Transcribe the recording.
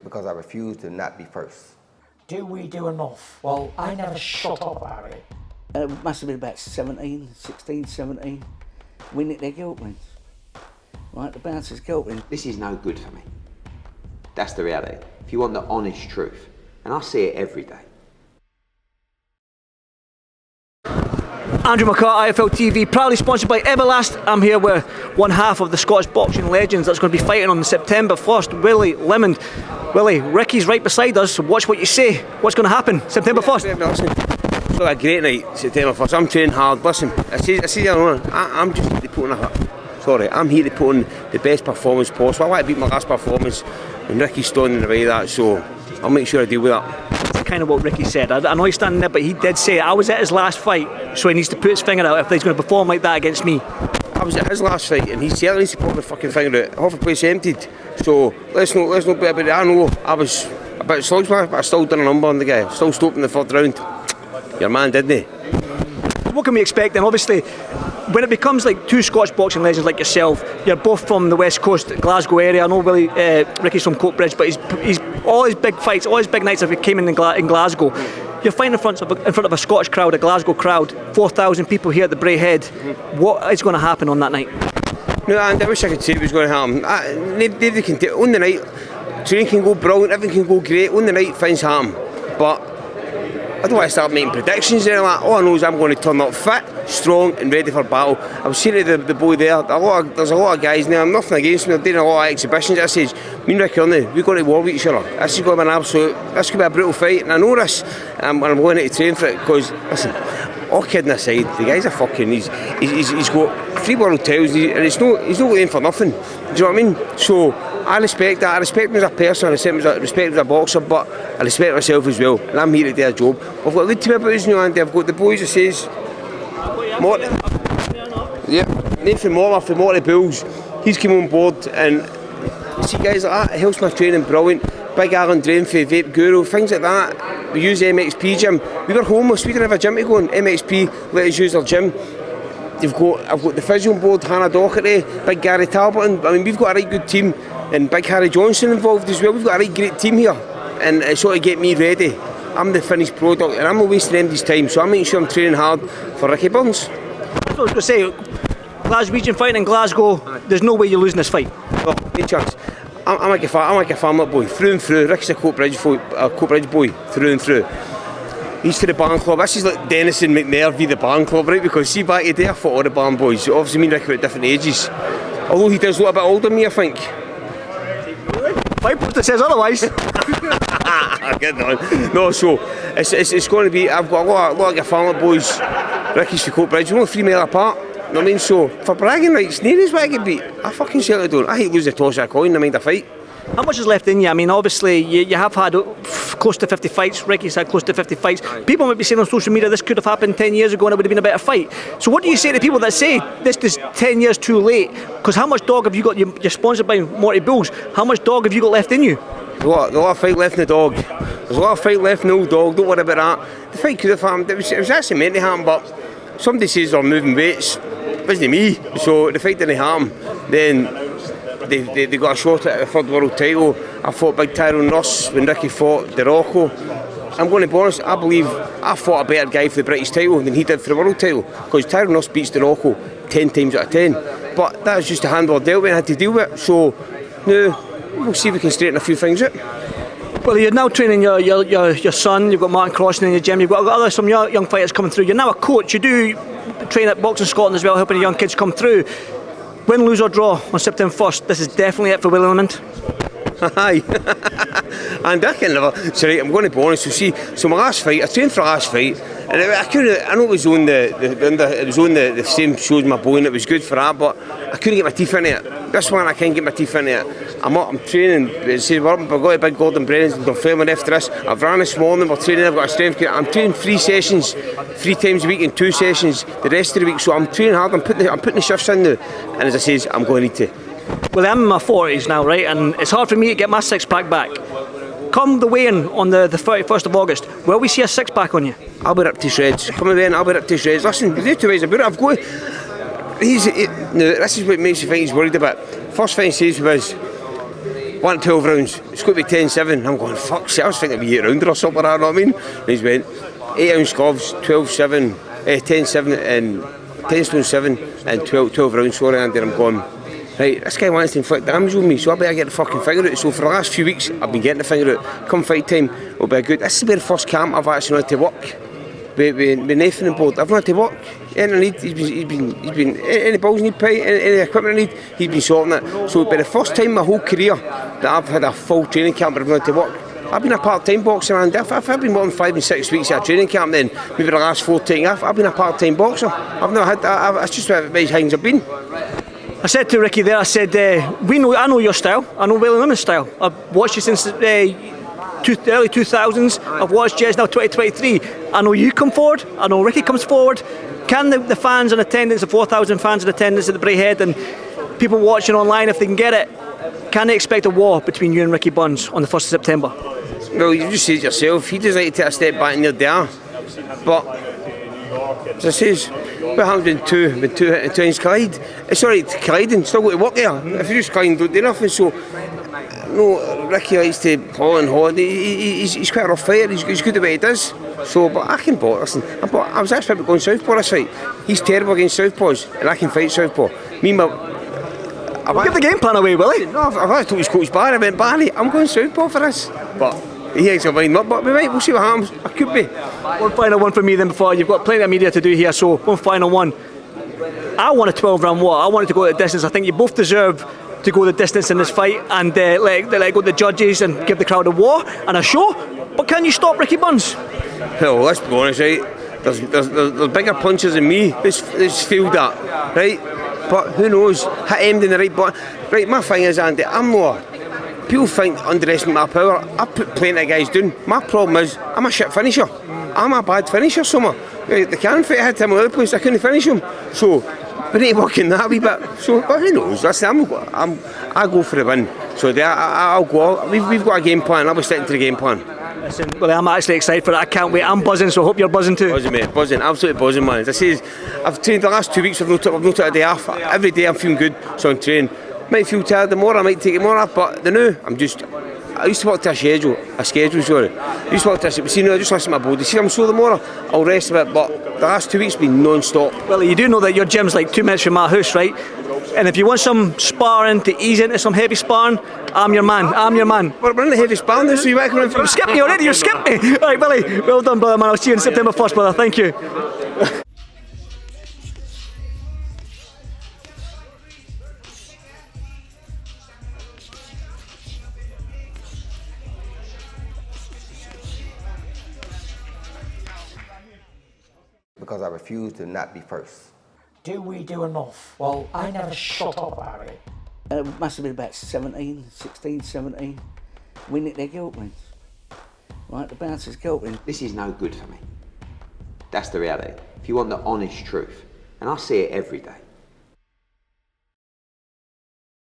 because I refuse to not be first. Do we do enough? Well, I never shut up about it. It must have been about 16, 17. We nicked their guilt rings. Right, the bouncer's guilt ring. This is no good for me. That's the reality. If you want the honest truth, and I see it every day. Andrew McCART, IFL TV, proudly sponsored by Everlast. I'm here with one half of the Scottish boxing legends that's going to be fighting on September 1st, Willie Limond. Willie, Ricky's right beside us, so watch what you say. What's going to happen September 1st? It's got a great night, September 1st. I'm training hard. Listen, I see the other one. I'm just here to put I'm here to put on the best performance possible. I want to beat my last performance, and Ricky's standing in the way of that, so I'll make sure I deal with that. That's kind of what Ricky said. I know he's standing there, but he did say I was at his last fight, so he needs to put his finger out if he's going to perform like that against me. I was at his last fight, and he certainly needs to put the fucking finger out. Half the place emptied, so let's not be about it. I know I was a bit slugs, but I still done a number on the guy. Still stopped in the third round. Your man, didn't he? What can we expect then? Obviously, when it becomes like two Scottish boxing legends like yourself, you're both from the West Coast, Glasgow area. I know Ricky's from Coatbridge, but he's all his big fights, all his big nights have came in Glasgow. You're fighting in front of a Scottish crowd, a Glasgow crowd, 4,000 people here at the Bray Head. What is going to happen on that night? No, and I wish I could say it was going to happen. Nobody can do on the night. Training can go brilliant, everything can go great. On the night, things happen, but I don't want to start making predictions there. Like, all I know is I'm going to turn up fit, strong and ready for battle. I was saying to the boy there, there's a lot of guys there, I'm nothing against them, they're doing a lot of exhibitions. I says, me and Rick Kearney, we're going to war with each other. This is going to be this is going to be a brutal fight, and I know this, and I'm going to train for it, because, listen, all kidding aside, the guy's a fucking, he's got 3 world titles, and he's not going for nothing, do you know what I mean? So, I respect that. I respect him as a person, I respect him as a boxer, but I respect myself as well, and I'm here to do a job. I've got a good team about us now, Andy. I've got the boys that says Nathan Moore from Morty Bulls. He's come on board, and see guys like that, it helps my training brilliant. Big Alan Drain for Vape Guru, things like that. We use MXP gym. We were homeless, we didn't have a gym to go in. MXP let us use their gym. I've got the physio on board, Hannah Doherty, Big Gary Talbot. I mean, we've got a right good team, and Big Harry Johnson involved as well. We've got a right great team here, and it's sort of get me ready. I'm the finished product, and I'm not wasting anybody's time, so I'm making sure I'm training hard for Ricky Burns. That's what I was going to say. Glaswegian fighting in Glasgow, there's no way you're losing this fight. No, no chance. I'm like a farmer boy, through and through. Ricky's a Coatbridge boy, through and through. He's to the Barn Club. This is like Dennis and McNair v the Barn Club, right? Because see, back in the day I fought all the Barn boys. So obviously me and Ricky were at different ages. Although he does look a bit older than me, I think. Fight poster says otherwise. Get on. No, so it's going to be. I've got a lot of farmer boys. Ricky's for Coatbridge. We're only 3 mile apart. You know what I mean? So for bragging rights, nearest way I can beat. I fucking certainly don't. I hate losing the toss of a coin. I mind a fight. How much is left in you? I mean, obviously, you have had close to 50 fights. Ricky's had close to 50 fights. People might be saying on social media this could have happened 10 years ago and it would have been a better fight. So what do you say to people that say this is 10 years too late? Because how much dog have you got? You're sponsored by Morty Bulls. How much dog have you got left in you? There's a lot of fight left in the dog. There's a lot of fight left in the old dog. Don't worry about that. The fight could have happened. It was actually meant to happen, but somebody says they're moving weights. It wasn't me. So the fight didn't happen. Then they got a shot at the third world title. I fought Big Tyrone Ross when Ricky fought DeRocco. I'm going to be honest, I believe I fought a better guy for the British title than he did for the world title, because Tyrone Ross beats DeRocco 10 times out of 10. But that was just a hand we're dealt with and I had to deal with it. So now we'll see if we can straighten a few things out. Well, you're now training your son, you've got Martin Crossan in your gym, you've got some young fighters coming through. You're now a coach, you do train at Boxing Scotland as well, helping the young kids come through. Win, lose or draw on September 1st, this is definitely it for Willie Limond. Aye. And I can never. Sorry, I'm going to be honest. So my last fight, I trained for the last fight, and I know it was on the same show as my boy, and it was good for that, but I couldn't get my teeth into it. This one I can't get my teeth into it. I'm training. We've got a big Gordon Brennan's and I'm filming after this. I've ran this morning. We're training. I've got a strength. I'm training 3 sessions, 3 times a week, and 2 sessions the rest of the week. So I'm training hard. I'm putting the shifts in now, and as I says, I'm going to need to. Well, I'm in my 40s now, right, and it's hard for me to get my six-pack back. Come the weigh-in on the 31st of August, will we see a six-pack on you? I'll be up to shreds. Come away and I'll be up to shreds. Listen, there's no 2 ways about it. I've got... Now, this is what makes you think he's worried about. First thing he says was, want 12 rounds, it's got to be 10-7. I'm going, fuck shit, I was thinking it'd be 8 rounder or something, you know what I mean? And he's went, 8 ounce gloves, 12-7, 10-7 and 10 stone 7 and 12 rounds, sorry Andy, I'm going, right, this guy wants to inflict damage on me, so I better get the fucking finger out. So for the last few weeks, I've been getting the finger out. Come fight time, it'll be good. This is the first camp I've actually had to work. With Nathan on board, I've not had to work. Anything I need, he's been, any balls I need pay, any equipment I need, he's been sorting it. So it'll be the first time in my whole career that I've had a full training camp where I've not had to work. I've been a part-time boxer, and if I've been more than 5 and 6 weeks at a training camp, then maybe the last 14, I've been a part-time boxer. I've not had, that's just where my things have been. I said to Ricky there, I said, I know your style, I know Willie Limond's style. I've watched you since early 2000s, I've watched you, it's now 2023. I know you come forward, I know Ricky comes forward. Can the fans in attendance, the 4,000 fans in attendance at the Braehead and people watching online, if they can get it, can they expect a war between you and Ricky Burns on the 1st of September? Well, you just said it yourself, he does like to take a step back and they're there. But, as I says, we haven't been two times Clyde. It's alright colliding, still got to work there. If you just collide don't do nothing, so no, Ricky likes to haul and he's quite a rough fighter, he's good at what he does. So, but I can box, listen, I was actually going southpaw this fight. He's terrible against southpaws, and I can fight southpaw. Me and my... Give the game plan away, Willie. No, I've told his coach Barry, I went, Barry, I'm going southpaw for this. But he ain't so mind up, but we'll see what happens. I could be. One final one for me then before, you've got plenty of media to do here, so one final one. I want a 12-round war, I wanted to go the distance. I think you both deserve to go the distance in this fight and let go the judges and give the crowd a war and a show. But can you stop Ricky Burns? Well, let's be honest, right? There's bigger punches than me. This field that, right? But who knows? Hit aimed in the right button. Right, my thing is, Andy, I'm not. People think underestimate my power. I put plenty of guys down. My problem is, I'm a shit finisher. I'm a bad finisher, somewhere. Right, the can fight, I had him all over the place. I couldn't finish him. So, we need to work in that a wee bit. So, but who knows? Listen, I go for the win. So I'll go. We've got a game plan. I'll be sticking to the game plan. Listen, well, I'm actually excited for it. I can't wait. I'm buzzing, so I hope you're buzzing too. Buzzing, mate. Buzzing. Absolutely buzzing, man. As I say, I've trained the last 2 weeks. I've not took a day off. Every day I'm feeling good, so I'm training. Might feel tired tomorrow. I might take it more off, but the new, I used to work to a schedule, sorry. I used to work to a schedule. See, now I just listen to my body. See, I'm sore tomorrow, I'll rest a bit, but the last 2 weeks have been non-stop. Well, you do know that your gym's like 2 minutes from my house, right? And if you want some sparring to ease into some heavy sparring, I'm your man. We're in the heavy sparring now, so you might come in for... You skipped me already, you skipped me! Alright, Willie, well done, brother, man. I'll see you on September 1st, brother. Thank you. Because I refuse to not be first. Do we do enough? Well, I never shut up about it. It must have been about 16, 17. We nicked their guilt rings. Right, the bouncers' guilt rings. This is no good for me. That's the reality. If you want the honest truth, and I see it every day,